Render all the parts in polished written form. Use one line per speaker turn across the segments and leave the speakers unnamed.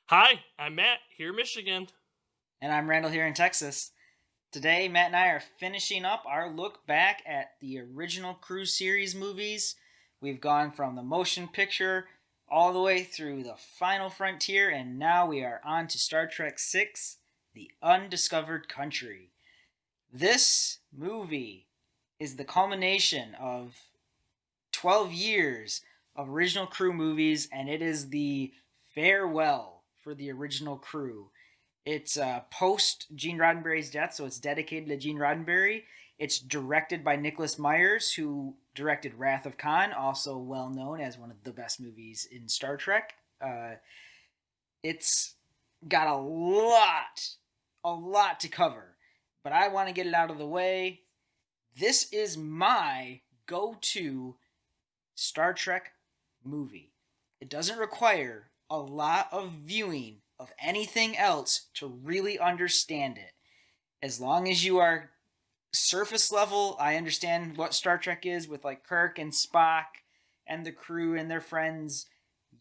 Hi, I'm Matt, here in Michigan.
And I'm Randall here in Texas. Today, Matt and I are finishing up our look back at the original Crew series movies. We've gone from the motion picture all the way through the final frontier, and now we are on to Star Trek VI, The Undiscovered Country. This movie is the culmination of 12 years of original Crew movies, and it is the farewell for the original Crew. It's post Gene Roddenberry's death, so it's dedicated to Gene Roddenberry. It's directed by Nicholas Myers, who directed Wrath of Khan, also well known as one of the best movies in Star Trek. It's got a lot to cover, but I want to get it out of the way. This is my go to Star Trek movie. It doesn't require a lot of viewing of anything else to really understand it. As long as you are surface level, I understand what Star Trek is with like Kirk and Spock and the crew and their friends.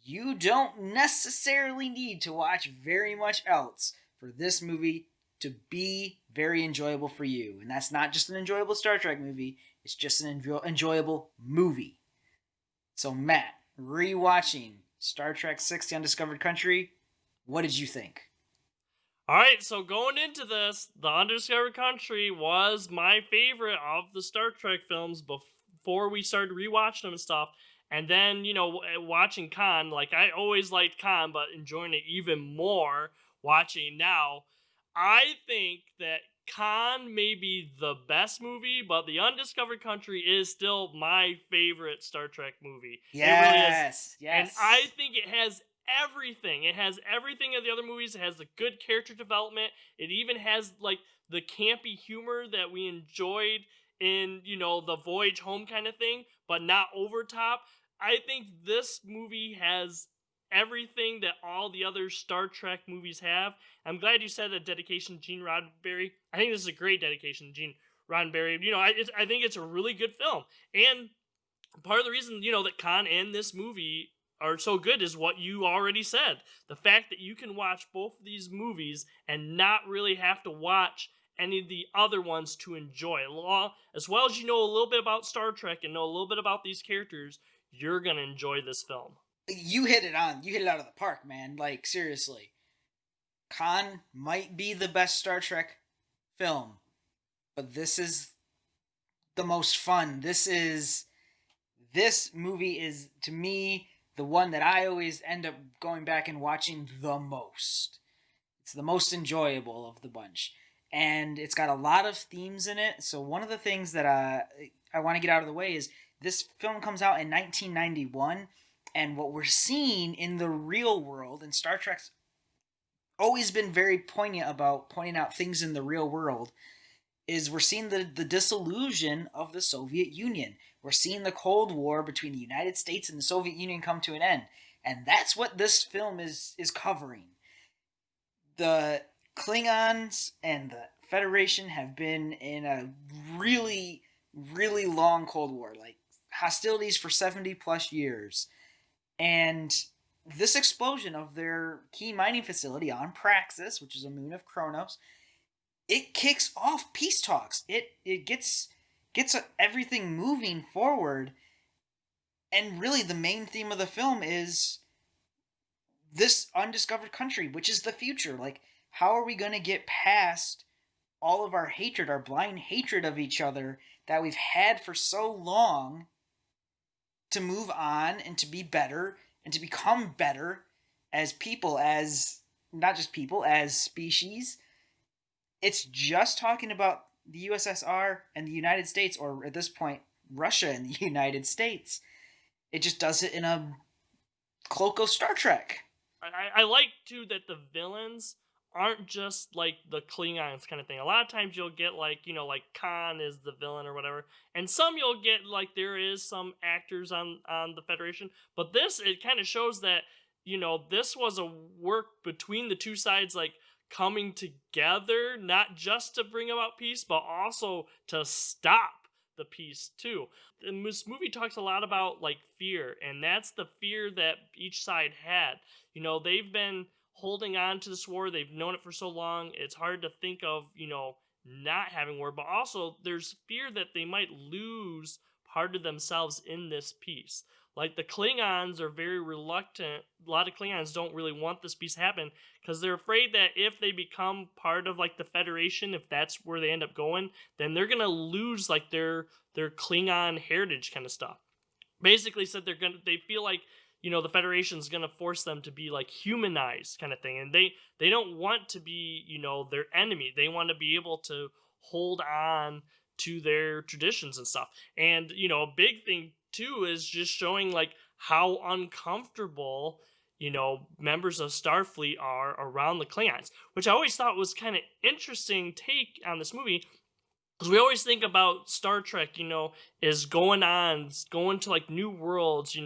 You don't necessarily need to watch very much else for this movie to be very enjoyable for you. And that's not just an enjoyable Star Trek movie, it's just an enjoyable movie. So, Matt, rewatching Star Trek VI: The Undiscovered Country, what did you think?
Alright, so going into this, The Undiscovered Country was my favorite of the Star Trek films before we started rewatching them and stuff. And then, watching Khan, like I always liked Khan, but enjoying it even more watching now. I think that Khan may be the best movie, but The Undiscovered Country is still my favorite Star Trek movie. It really is.
Yes,
And I
yes.
think it has everything. It has everything of the other movies. It has the good character development. It even has like the campy humor that we enjoyed in, the Voyage Home kind of thing, but not over top. I think this movie has everything that all the other Star Trek movies have. I'm glad you said a dedication to Gene Roddenberry. I think this is a great dedication to Gene Roddenberry. I think it's a really good film. And part of the reason, that Khan and this movie are so good is what you already said. The fact that you can watch both of these movies and not really have to watch any of the other ones to enjoy. As well as you know a little bit about Star Trek and know a little bit about these characters, you're going to enjoy this film.
You hit it on. You hit it out of the park, man. Like, seriously. Khan might be the best Star Trek film, but this is the most fun. This movie is, to me, the one that I always end up going back and watching the most. It's the most enjoyable of the bunch. And it's got a lot of themes in it. So, one of the things that I want to get out of the way is this film comes out in 1991. And what we're seeing in the real world, and Star Trek's always been very poignant about pointing out things in the real world, is we're seeing the disillusion of the Soviet Union. We're seeing the Cold War between the United States and the Soviet Union come to an end. And that's what this film is covering. The Klingons and the Federation have been in a really long Cold War, like hostilities for 70 plus years. And this explosion of their key mining facility on Praxis, which is a moon of Kronos, it kicks off peace talks. It gets everything moving forward. And really the main theme of the film is this undiscovered country, which is the future. Like, how are we going to get past all of our hatred, our blind hatred of each other that we've had for so long, to move on and to be better and to become better as people, as not just people, as species? It's just talking about the USSR and the United States, or at this point, Russia and the United States. It just does it in a cloak of Star Trek.
I like too that the villains aren't just like the Klingons kind of thing. A lot of times you'll get like, like Khan is the villain or whatever. And some you'll get like there is some actors on the Federation, but this it kind of shows that, this was a work between the two sides like coming together not just to bring about peace but also to stop the peace too. And this movie talks a lot about like fear, and that's the fear that each side had. They've been holding on to this war. They've known it for so long. It's hard to think of, not having war, but also there's fear that they might lose part of themselves in this peace. Like the Klingons are very reluctant. A lot of Klingons don't really want this peace to happen because they're afraid that if they become part of like the Federation, if that's where they end up going, then they're gonna lose like their Klingon heritage kind of stuff. Basically said they feel like the Federation's gonna force them to be like humanized kind of thing, and they don't want to be their enemy. They want to be able to hold on to their traditions and stuff. And a big thing too is just showing like how uncomfortable members of Starfleet are around the Klingons, which I always thought was kind of interesting take on this movie, because we always think about Star Trek, is going to like new worlds,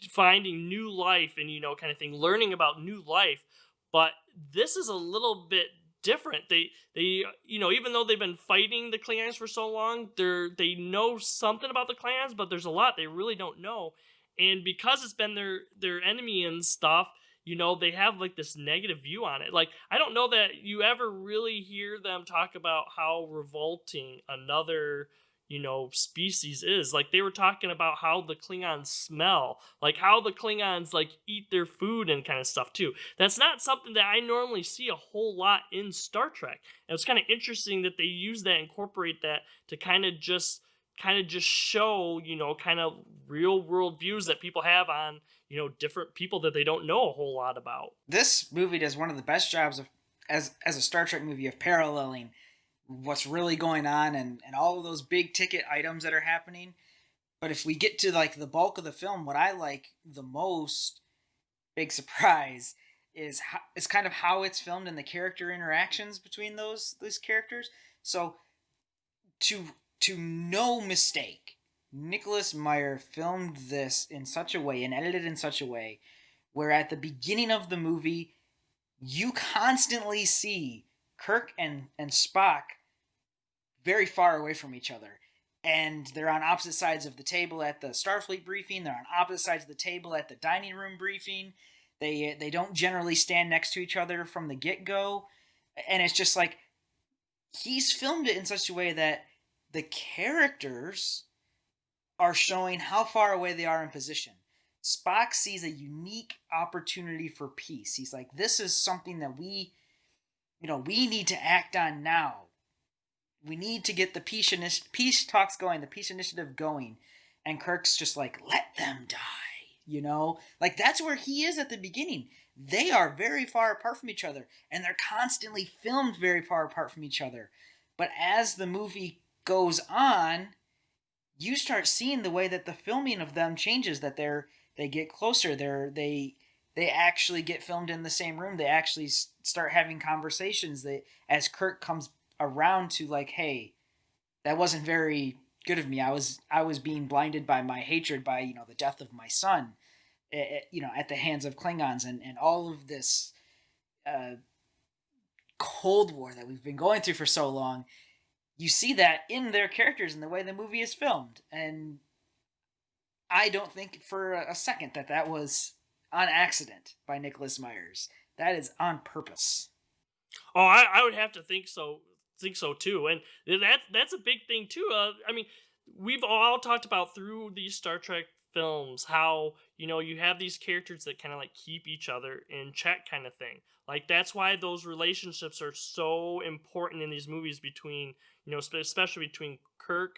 finding new life and kind of thing, learning about new life. But this is a little bit different. They even though they've been fighting the Klingons for so long, they know something about the Klingons, but there's a lot they really don't know. And because it's been their enemy and stuff, they have like this negative view on it. Like, I don't know that you ever really hear them talk about how revolting another species is. Like, they were talking about how the Klingons smell, like how the Klingons like eat their food and kind of stuff too. That's not something that I normally see a whole lot in Star Trek. And it's kind of interesting that they use that, incorporate that to kind of just show kind of real world views that people have on different people that they don't know a whole lot about.
This movie does one of the best jobs of as a Star Trek movie of paralleling what's really going on and all of those big ticket items that are happening. But if we get to like the bulk of the film, what I like the most, big surprise, is kind of how it's filmed and the character interactions between those characters. So to no mistake, Nicholas Meyer filmed this in such a way and edited in such a way where at the beginning of the movie you constantly see Kirk and Spock very far away from each other. And they're on opposite sides of the table at the Starfleet briefing. They're on opposite sides of the table at the dining room briefing. They don't generally stand next to each other from the get-go. And it's just like, he's filmed it in such a way that the characters are showing how far away they are in position. Spock sees a unique opportunity for peace. He's like, this is something that we need to act on now. We need to get the peace talks going, the peace initiative going. And Kirk's just like, let them die, Like, that's where he is at the beginning. They are very far apart from each other, and they're constantly filmed very far apart from each other. But as the movie goes on, you start seeing the way that the filming of them changes, that they get closer. They actually get filmed in the same room. They actually start having conversations. As Kirk comes around to like, hey, that wasn't very good of me. I was being blinded by my hatred, by the death of my son, at the hands of Klingons, and all of this Cold War that we've been going through for so long. You see that in their characters and the way the movie is filmed, and I don't think for a second that was on accident by Nicholas Myers. That is on purpose.
Oh, I would have to think so too, and that's a big thing too. I mean, we've all talked about through these Star Trek films how you have these characters that kind of like keep each other in check, kind of thing. Like, that's why those relationships are so important in these movies between especially between Kirk,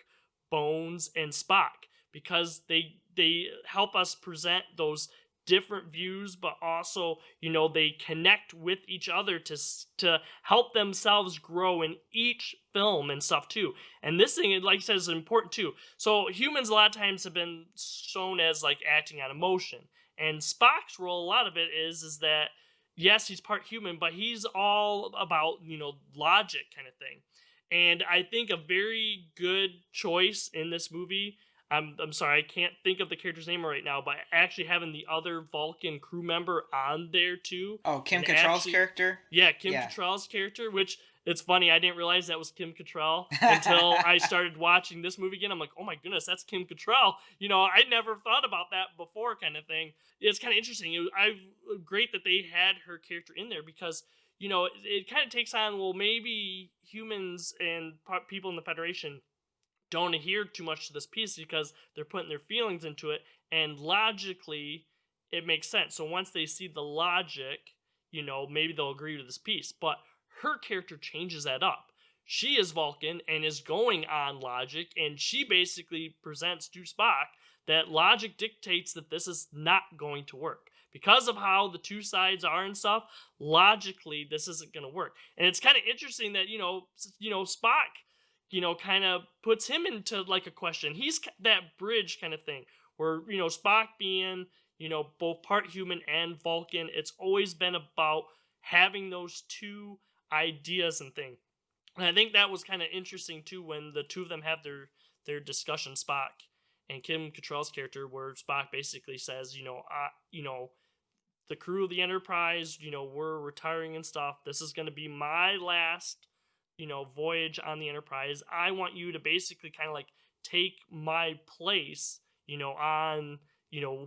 Bones, and Spock, because they help us present those different views, but also they connect with each other to help themselves grow in each film and stuff too. And this thing, like I said, is important too. So humans a lot of times have been shown as like acting on emotion, and Spock's role, a lot of it is that yes, he's part human, but he's all about logic kind of thing. And I think a very good choice in this movie, I'm sorry, I can't think of the character's name right now, but actually having the other Vulcan crew member on there too.
Oh, Kim Cattrall's character?
Yeah, Kim Cattrall's character, which It's funny, I didn't realize that was Kim Cattrall until I started watching this movie again. I'm like, oh my goodness, that's Kim Cattrall. I never thought about that before, kind of thing. It's kind of interesting. Great that they had her character in there because it kind of takes on, well, maybe humans and people in the Federation don't adhere too much to this piece because they're putting their feelings into it, and logically it makes sense. So once they see the logic, maybe they'll agree to this piece. But her character changes that up. She is Vulcan and is going on logic, and she basically presents to Spock that logic dictates that this is not going to work. Because of how the two sides are and stuff, logically this isn't going to work. And it's kind of interesting that, Spock, kind of puts him into like a question. He's that bridge kind of thing where, Spock being, both part human and Vulcan, it's always been about having those two ideas and thing. And I think that was kind of interesting too when the two of them have their discussion, Spock and Kim Cattrall's character, where Spock basically says, the crew of the Enterprise, we're retiring and stuff. This is going to be my last, voyage on the Enterprise. I want you to basically kind of like take my place, on,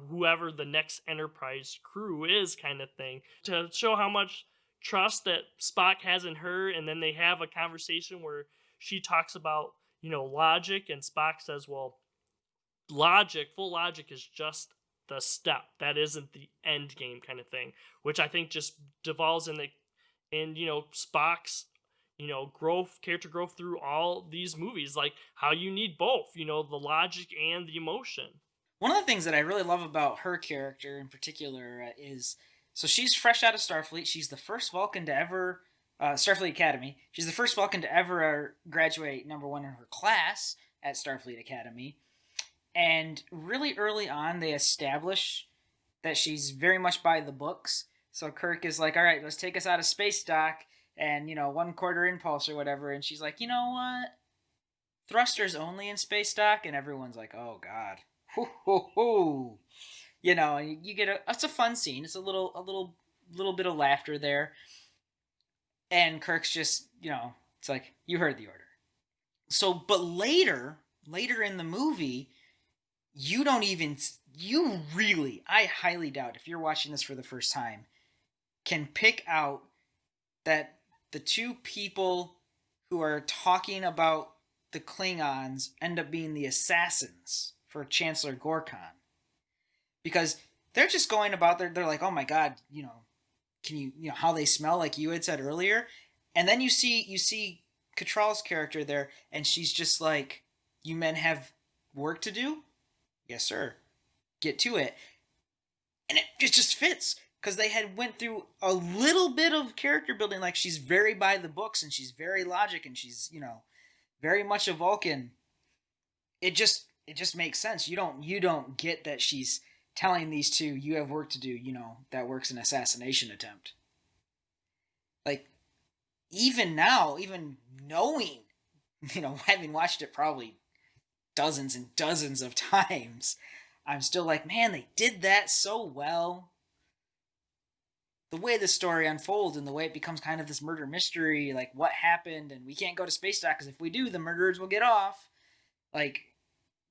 whoever the next Enterprise crew is, kind of thing, to show how much trust that Spock has in her. And then they have a conversation where she talks about, logic, and Spock says, well, full logic is just the step. That isn't the end game, kind of thing, which I think just devolves in Spock's character growth through all these movies, like how you need both, the logic and the emotion.
One of the things that I really love about her character in particular is, so she's fresh out of Starfleet. She's the first Vulcan to ever Starfleet Academy. She's the first Vulcan to ever graduate number one in her class at Starfleet Academy. And really early on, they establish that she's very much by the books. So Kirk is like, all right, let's take us out of space dock and, 1/4 impulse or whatever. And she's like, you know what? Thrusters only in space dock. And everyone's like, oh, God. Hoo, hoo, hoo. You get it's a fun scene. It's a little bit of laughter there. And Kirk's just, it's like, you heard the order. So, but later in the movie, I highly doubt, if you're watching this for the first time, can pick out that the two people who are talking about the Klingons end up being the assassins for Chancellor Gorkon. Because they're just going about, they're like, oh my God, can you, how they smell, like you had said earlier. And then you see Cattrall's character there, and she's just like, you men have work to do? Yes, sir. Get to it. And it just fits, because they had went through a little bit of character building. Like, she's very by the books, and she's very logic, and she's, very much a Vulcan. It just makes sense. You don't get that she's telling these two, you have work to do, that work's an assassination attempt. Like, even now, even knowing, having watched it probably dozens and dozens of times, I'm still like, man, they did that so well. The way the story unfolds and the way it becomes kind of this murder mystery, like what happened, and we can't go to space dock because if we do, the murderers will get off. Like,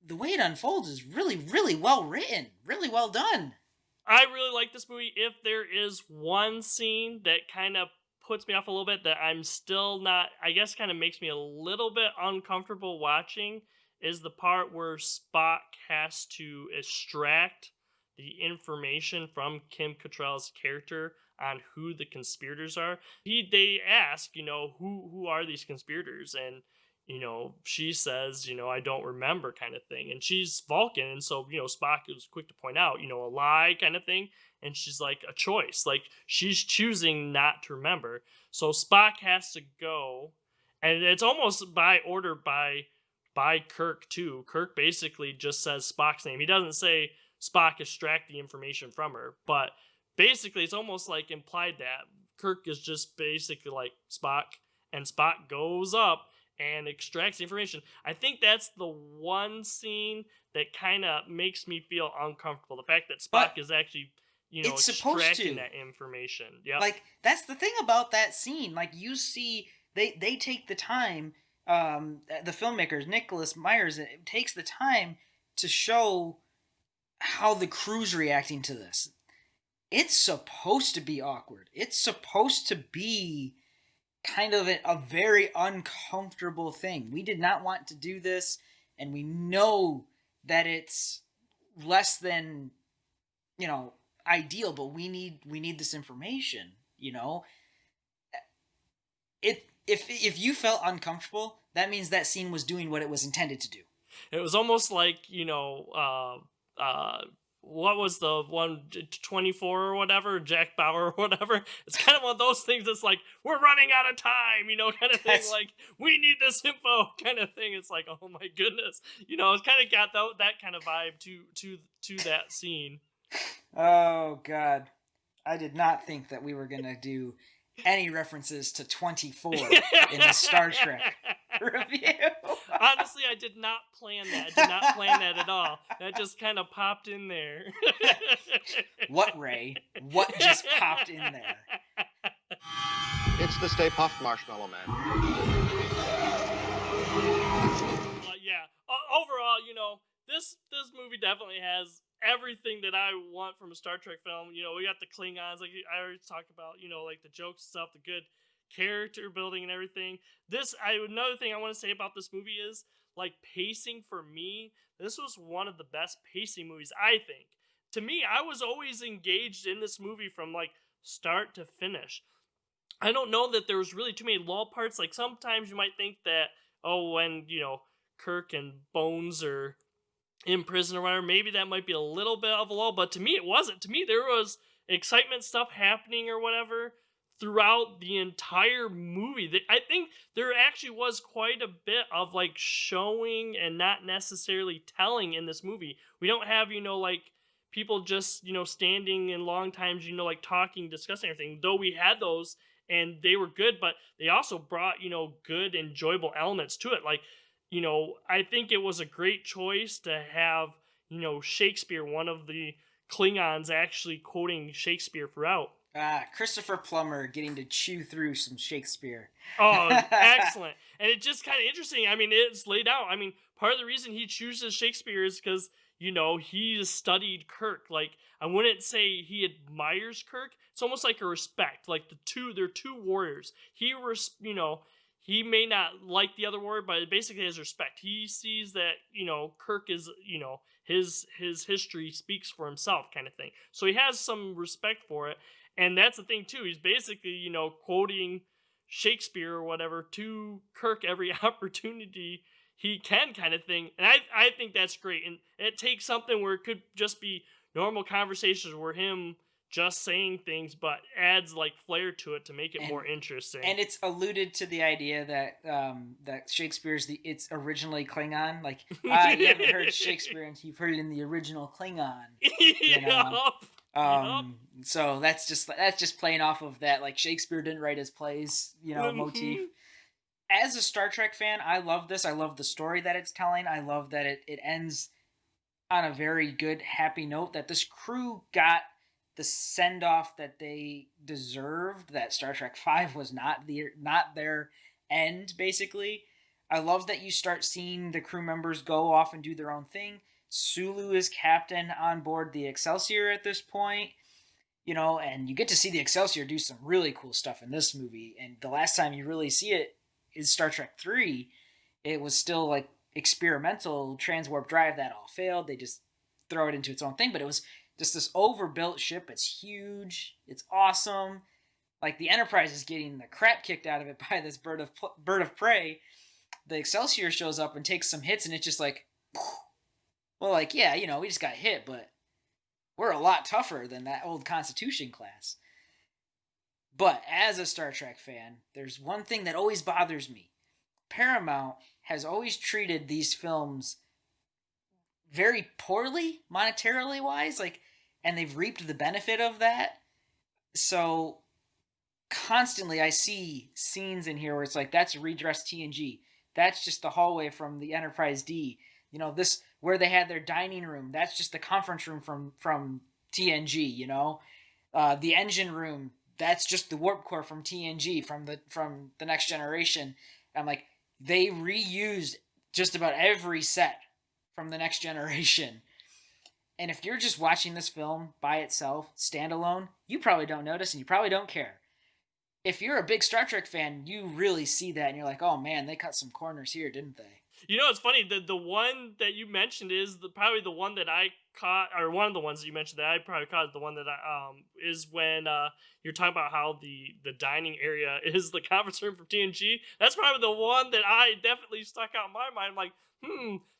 the way it unfolds is really, really well written, really well done.
I really like this movie. If there is one scene that kind of puts me off a little bit, that I'm still not, I guess kind of makes me a little bit uncomfortable watching, is the part where Spock has to extract the information from Kim Cattrall's character on who the conspirators are. They ask, who are these conspirators? And, she says, I don't remember, kind of thing. And she's Vulcan, and so, Spock is quick to point out, a lie, kind of thing. And she's like, a choice. Like, she's choosing not to remember. So Spock has to go, and it's almost by order by Kirk, too. Kirk basically just says Spock's name. He doesn't say Spock extract the information from her, but basically it's almost like implied that Kirk is just basically like Spock, and Spock goes up and extracts the information. I think that's the one scene that kind of makes me feel uncomfortable. The fact that Spock is actually,
it's supposed
extracting
to.
that information. Yeah.
Like, that's the thing about that scene. Like, you see They take the time. The filmmakers, Nicholas Myers, it takes the time to show how the crew's reacting to this. It's supposed to be awkward. It's supposed to be kind of a very uncomfortable thing. We did not want to do this, and we know that it's less than, ideal, but we need this information, if you felt uncomfortable, that means that scene was doing what it was intended to do.
It was almost like, what was the one, 24 or whatever, Jack Bauer or whatever. It's kind of one of those things that's like, we're running out of time, kind of thing. Like, we need this info kind of thing. It's like, oh my goodness. It's kind of got that kind of vibe to that scene.
Oh God. I did not think that we were going to do any references to 24 in the Star Trek review.
Honestly, I did not plan that. I did not plan that at all. That just kind of popped in there.
What, Ray? What just popped in there?
It's the Stay Puft Marshmallow Man.
Yeah. Overall, this movie definitely has everything that I want from a Star Trek film. We got the Klingons, like I already talked about, like the jokes and stuff, the good character building and everything. Another thing I want to say about this movie is, like, pacing for me, this was one of the best pacing movies, I think. To me, I was always engaged in this movie from, like, start to finish. I don't know that there was really too many lull parts. Like, sometimes you might think that, when, Kirk and Bones are in prison or whatever, maybe that might be a little bit of a lull, but to me it wasn't. To me, there was excitement stuff happening or whatever throughout the entire movie. I think there actually was quite a bit of, like, showing and not necessarily telling in this movie. We don't have, like, people just, standing in long times, like, talking, discussing everything, though we had those and they were good, but they also brought, good, enjoyable elements to it. Like, I think it was a great choice to have, Shakespeare, one of the Klingons, actually quoting Shakespeare throughout.
Christopher Plummer getting to chew through some Shakespeare.
Oh, excellent. And it's just kind of interesting. I mean, it's laid out. I mean, part of the reason he chooses Shakespeare is because, he studied Kirk. Like, I wouldn't say he admires Kirk. It's almost like a respect. Like, they're two warriors. He may not like the other warrior, but basically has respect. He sees that, Kirk is, his history speaks for himself, kind of thing. So he has some respect for it. And that's the thing too. He's basically, quoting Shakespeare or whatever to Kirk every opportunity he can, kind of thing. And I think that's great. And it takes something where it could just be normal conversations where him just saying things, but adds, like, flair to it to make it more interesting.
And it's alluded to the idea that that Shakespeare's it's originally Klingon. Like, you haven't heard Shakespeare, and you've heard it in the original Klingon. So that's just playing off of that, like, Shakespeare didn't write his plays, motif. As a Star Trek fan, I love this. I love the story that it's telling. I love that it ends on a very good, happy note, that this crew got the send-off that they deserved, that Star Trek V was not their end, basically. I love that you start seeing the crew members go off and do their own thing. Sulu is captain on board the Excelsior at this point, and you get to see the Excelsior do some really cool stuff in this movie. And the last time you really see it is Star Trek III. It was still, like, experimental transwarp drive that all failed. They just throw it into its own thing, but it was just this overbuilt ship. It's huge. It's awesome. Like, the Enterprise is getting the crap kicked out of it by this bird of prey. The Excelsior shows up and takes some hits, and it's just like, well, like, yeah, we just got hit, but we're a lot tougher than that old Constitution class. But as a Star Trek fan, there's one thing that always bothers me. Paramount has always treated these films very poorly, monetarily wise, like, and they've reaped the benefit of that. So constantly I see scenes in here where it's like, that's redressed TNG. That's just the hallway from the Enterprise D. This where they had their dining room, that's just the conference room from TNG, the engine room, that's just the warp core from TNG from the Next Generation. And I'm like, they reused just about every set from the Next Generation. And if you're just watching this film by itself, standalone, you probably don't notice and you probably don't care. If you're a big Star Trek fan, you really see that and you're like, oh man, they cut some corners here, didn't they?
You know, it's funny. The one that you mentioned is probably the one that I caught, or one of the ones that you mentioned that I probably caught. The one that I is when you're talking about how the dining area is the conference room for TNG. That's probably the one that I definitely stuck out in my mind. I'm like,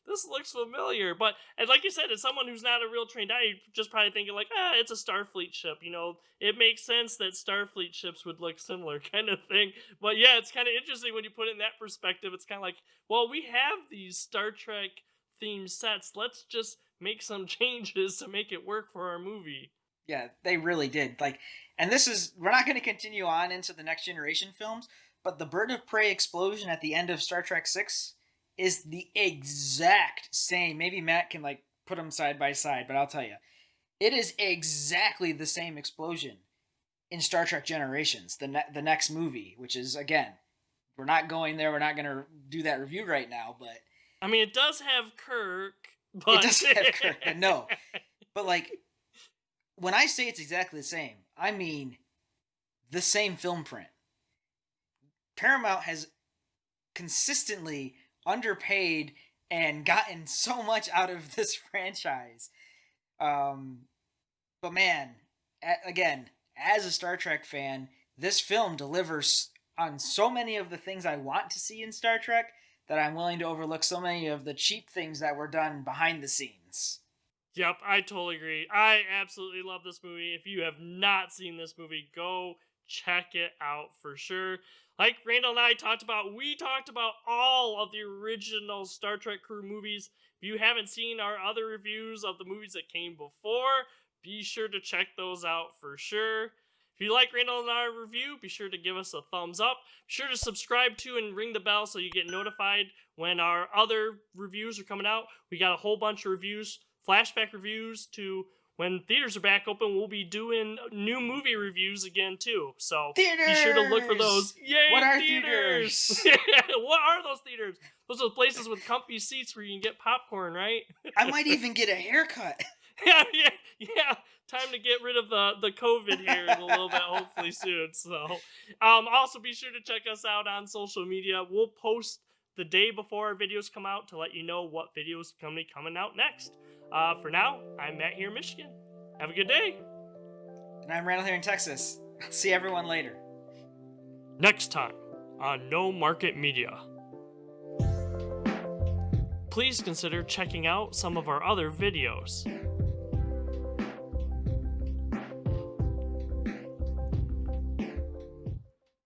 this looks familiar. But and like you said, as someone who's not a real trained eye, you're just probably thinking like, it's a Starfleet ship. You know, it makes sense that Starfleet ships would look similar, kind of thing. But yeah, it's kind of interesting when you put it in that perspective. It's kind of like, well, we have these Star Trek themed sets. Let's just make some changes to make it work for our movie.
Yeah, they really did. Like, and we're not going to continue on into the Next Generation films, but the Bird of Prey explosion at the end of Star Trek 6 is the exact same. Maybe Matt can like put them side by side, but I'll tell you, it is exactly the same explosion in Star Trek Generations, the next movie, which is, again, we're not going there. We're not going to do that review right now, but
I mean, it does have Kirk, but
it does have Kirk, but no. But like, when I say it's exactly the same, I mean the same film print. Paramount has consistently underpaid and gotten so much out of this franchise. But man, again, as a Star Trek fan, this film delivers on so many of the things I want to see in Star Trek that I'm willing to overlook so many of the cheap things that were done behind the scenes.
Yep, I totally agree. I absolutely love this movie. If you have not seen this movie, go check it out for sure. Like Randall and I talked about, we talked about all of the original Star Trek crew movies. If you haven't seen our other reviews of the movies that came before, be sure to check those out for sure. If you like Randall and our review, be sure to give us a thumbs up. Be sure to subscribe to and ring the bell so you get notified when our other reviews are coming out. We got a whole bunch of reviews, flashback reviews to when theaters are back open. We'll be doing new movie reviews again too. So
theaters!
Be sure to look for those. Yay,
what are
theaters? What are those theaters? Those are places with comfy seats where you can get popcorn, right?
I might even get a haircut.
Yeah. Time to get rid of the COVID here in a little bit, hopefully soon. So, also be sure to check us out on social media. We'll post the day before our videos come out to let you know what videos coming out next. For now, I'm Matt here in Michigan. Have a good day.
And I'm Randall here in Texas. I'll see everyone later.
Next time on No Market Media. Please consider checking out some of our other videos.